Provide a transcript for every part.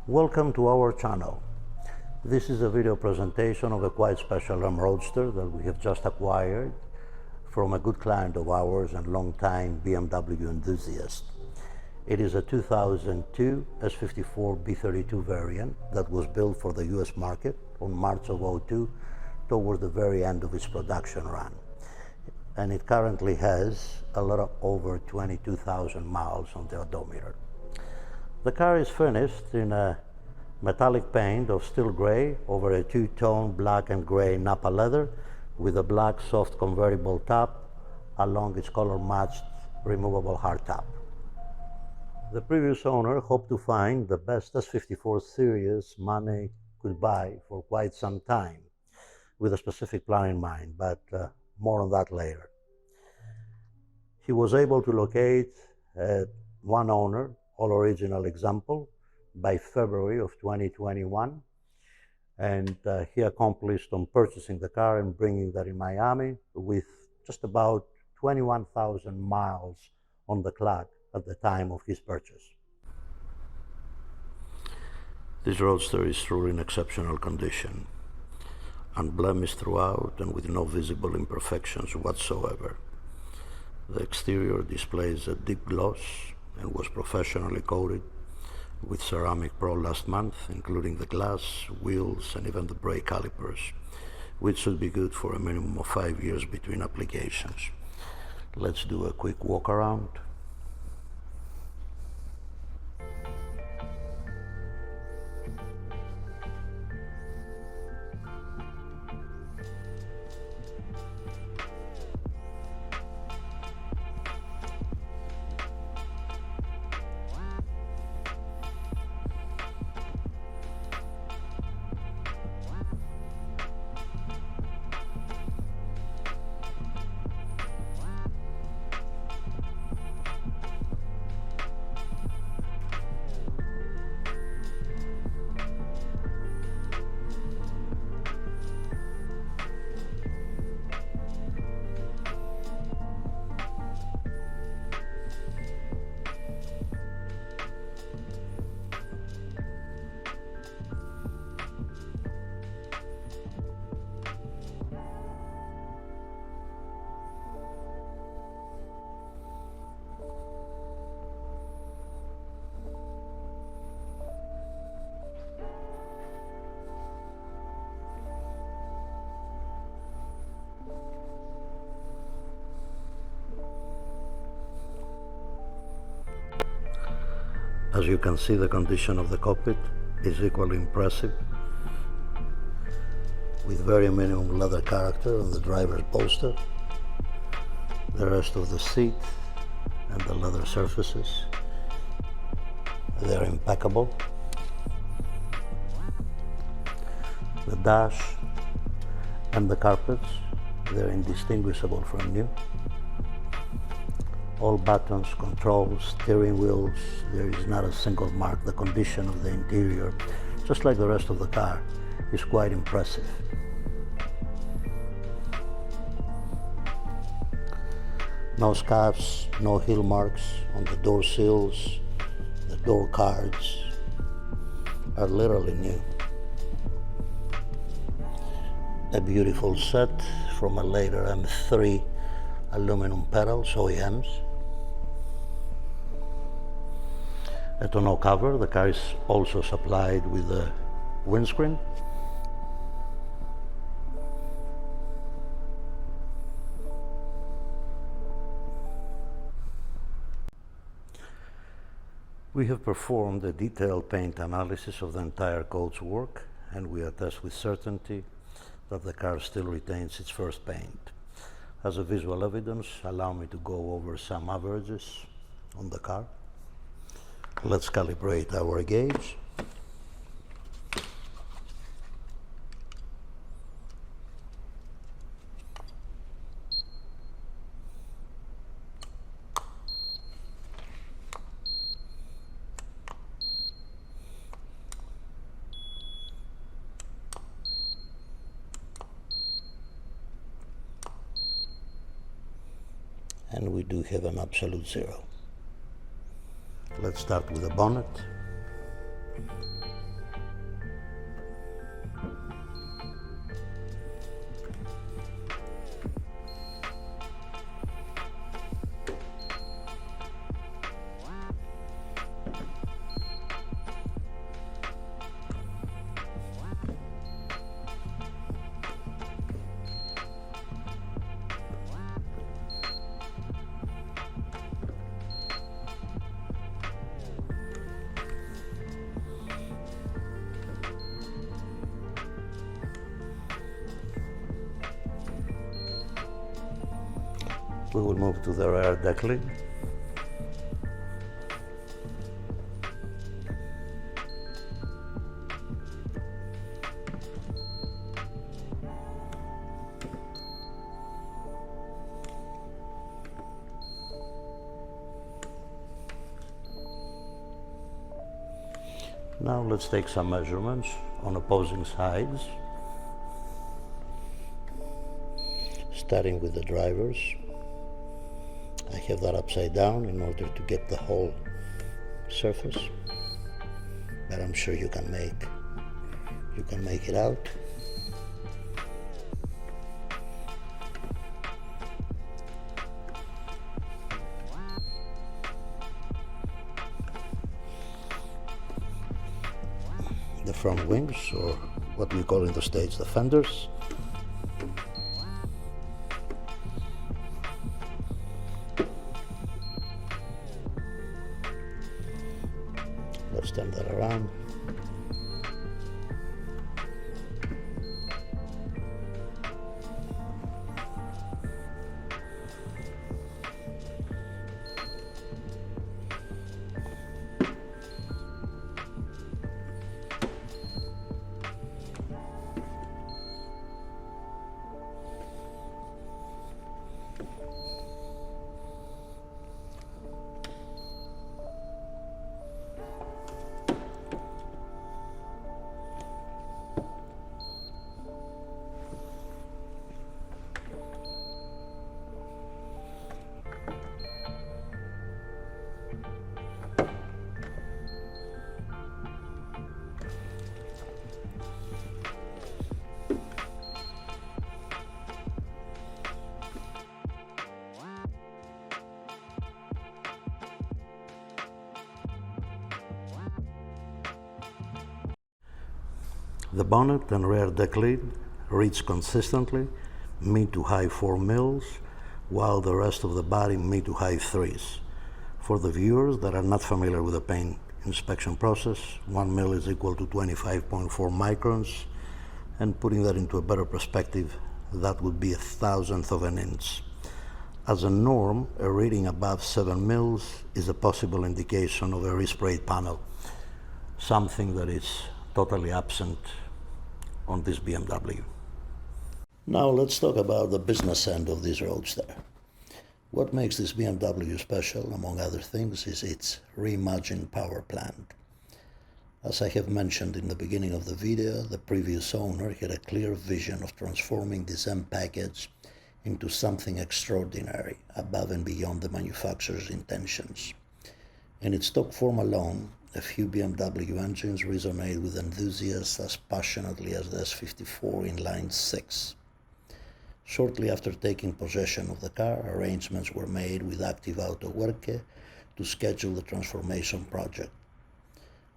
Welcome to our channel. This is a video presentation of a quite special M Roadster that we have just acquired from a good client of ours and long-time BMW enthusiast. It is a 2002 S54 B32 variant that was built for the US market on March of 2002 toward the very end of its production run. And it currently has a little over 22,000 miles on the odometer. The car is finished in a metallic paint of steel gray over a two-tone black and gray Napa leather with a black soft convertible top along its color-matched removable hardtop. The previous owner hoped to find the best S54 series money could buy for quite some time, with a specific plan in mind, but more on that later. He was able to locate one owner, all original Exemplary, by February of 2021, and he accomplished on purchasing the car and bringing that in Miami with just about 21,000 miles on the clock at the time of his purchase. This Roadster is truly in exceptional condition, unblemished throughout and with no visible imperfections whatsoever. The exterior displays a deep gloss and was professionally coated with Ceramic Pro last month, including the glass, wheels, and even the brake calipers, which should be good for a minimum of 5 years between applications. Let's do a quick walk around. As you can see, the condition of the cockpit is equally impressive, with very minimum leather character on the driver's bolster. The rest of the seat and the leather surfaces, they're impeccable. The dash and the carpets, they're indistinguishable from new. All buttons, controls, steering wheels, there is not a single mark. The condition of the interior, just like the rest of the car, is quite impressive. No scuffs, no heel marks on the door sills. The door cards are literally new. A beautiful set from a later M3 aluminum pedals, OEMs. A tonneau cover. The car is also supplied with a windscreen. We have performed a detailed paint analysis of the entire coach's work, and we attest with certainty that the car still retains its first paint. As a visual evidence, allow me to go over some averages on the car. Let's calibrate our gauge. And we do have an absolute zero. Let's start with the bonnet. We will move to the rear deck lid. Now let's take some measurements on opposing sides, starting with the drivers. I have that upside down in order to get the whole surface, but I'm sure you can make it out. The front wings, or what we call in the States the fenders. Let's turn that around. The bonnet and rear deck lid reads consistently mid to high 4 mils, while the rest of the body mid to high 3s. For the viewers that are not familiar with the paint inspection process, 1 mil is equal to 25.4 microns, and putting that into a better perspective, that would be 1,000th of an inch. As a norm, a reading above 7 mils is a possible indication of a resprayed panel, something that is totally absent on this BMW. Now let's talk about the business end of this Roadster. What makes this BMW special, among other things, is its reimagined power plant. As I have mentioned in the beginning of the video, the previous owner had a clear vision of transforming this M package into something extraordinary, above and beyond the manufacturer's intentions. In its stock form alone, a few BMW engines resonate with enthusiasts as passionately as the S54 in Line 6. Shortly after taking possession of the car, arrangements were made with active Autowerke to schedule the transformation project.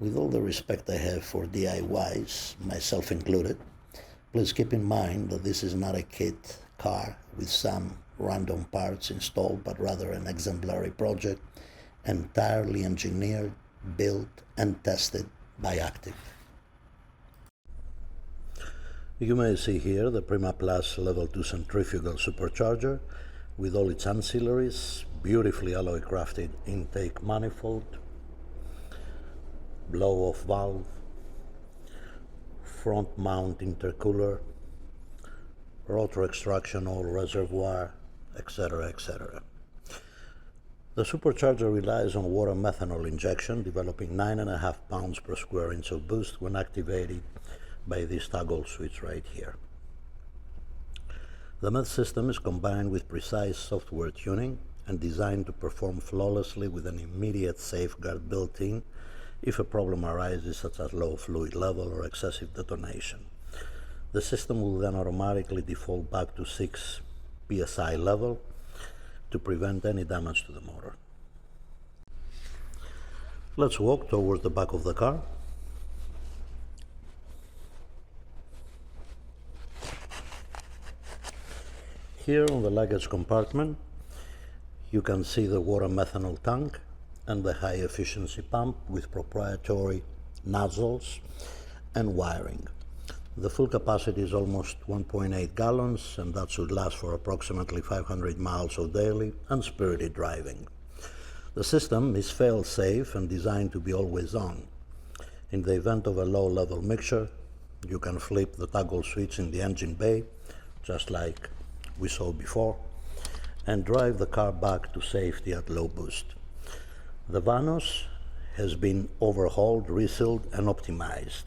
With all the respect I have for DIYs, myself included, please keep in mind that this is not a kit car with some random parts installed, but rather an exemplary project entirely engineered, built and tested by Active. You may see here the Prima Plus Level 2 centrifugal supercharger with all its ancillaries, beautifully alloy crafted intake manifold, blow-off valve, front mount intercooler, rotor extraction oil reservoir, etc., etc. The supercharger relies on water methanol injection, developing 9.5 pounds per square inch of boost when activated by this toggle switch right here. The meth system is combined with precise software tuning and designed to perform flawlessly with an immediate safeguard built in if a problem arises, such as low fluid level or excessive detonation. The system will then automatically default back to 6 psi level to prevent any damage to the motor. Let's walk towards the back of the car. Here on the luggage compartment, you can see the water methanol tank and the high efficiency pump with proprietary nozzles and wiring. The full capacity is almost 1.8 gallons, and that should last for approximately 500 miles of daily unspirited driving. The system is fail-safe and designed to be always on. In the event of a low-level mixture, you can flip the toggle switch in the engine bay, just like we saw before, and drive the car back to safety at low boost. The Vanos has been overhauled, resealed, and optimized.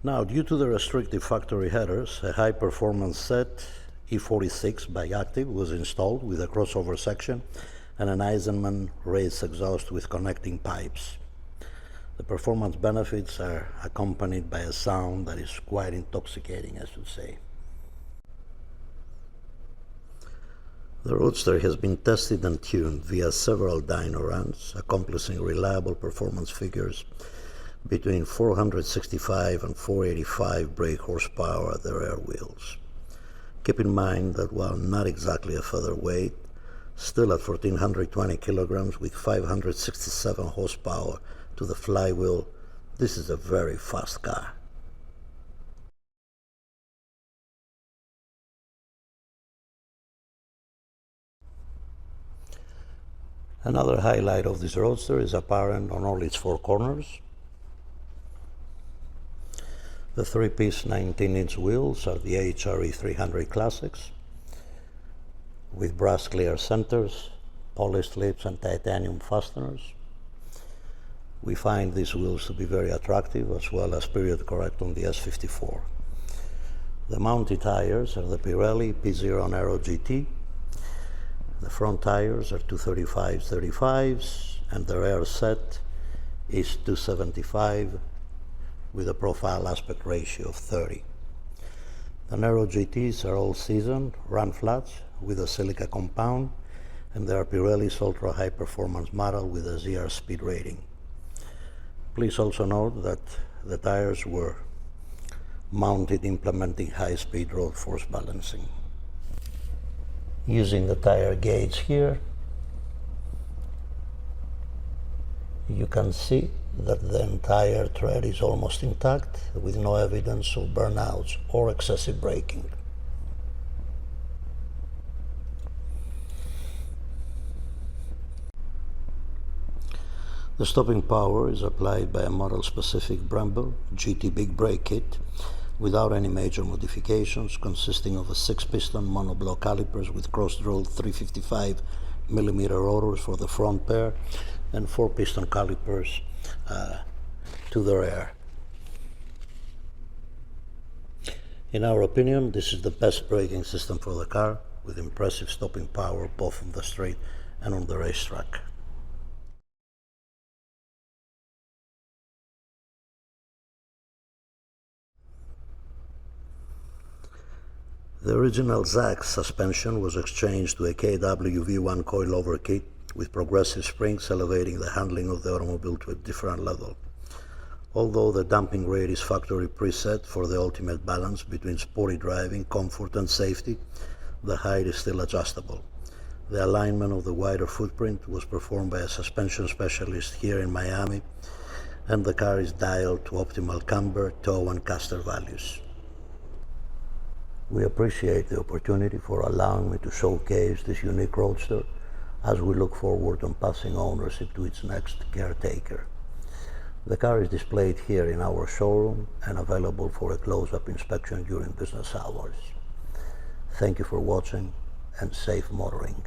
Now, due to the restrictive factory headers, a high-performance set E46 by Active was installed with a crossover section and an Eisenman raised exhaust with connecting pipes. The performance benefits are accompanied by a sound that is quite intoxicating, I should say. The Roadster has been tested and tuned via several dyno runs, accomplishing reliable performance figures between 465 and 485 brake horsepower at the rear wheels. Keep in mind that while not exactly a featherweight, still at 1420 kilograms with 567 horsepower to the flywheel, this is a very fast car. Another highlight of this Roadster is apparent on all its four corners. The three-piece 19-inch wheels are the HRE 300 Classics with brass clear centers, polished lips and titanium fasteners. We find these wheels to be very attractive, as well as period correct on the S54. The mounted tires are the Pirelli P0 Aero GT. The front tires are 235/35s and the rear set is 275 with a profile aspect ratio of 30. The Aero GTs are all season, run flats with a silica compound, and they are Pirelli's ultra high performance model with a ZR speed rating. Please also note that the tires were mounted implementing high speed road force balancing. Using the tire gauge here, you can see that the entire tread is almost intact, with no evidence of burnouts or excessive braking. The stopping power is applied by a model-specific Brembo GT Big Brake Kit without any major modifications, consisting of a 6-piston monoblock calipers with cross-drilled 355mm rotors for the front pair and 4-piston calipers to the rear. In our opinion, this is the best braking system for the car, with impressive stopping power both on the straight and on the racetrack. The original Zax suspension was exchanged to a KW V1 coilover kit with progressive springs elevating the handling of the automobile to a different level. Although the damping rate is factory preset for the ultimate balance between sporty driving, comfort and safety, the height is still adjustable. The alignment of the wider footprint was performed by a suspension specialist here in Miami, and the car is dialed to optimal camber, toe and caster values. We appreciate the opportunity for allowing me to showcase this unique Roadster as we look forward on passing ownership to its next caretaker. The car is displayed here in our showroom and available for a close-up inspection during business hours. Thank you for watching and safe motoring.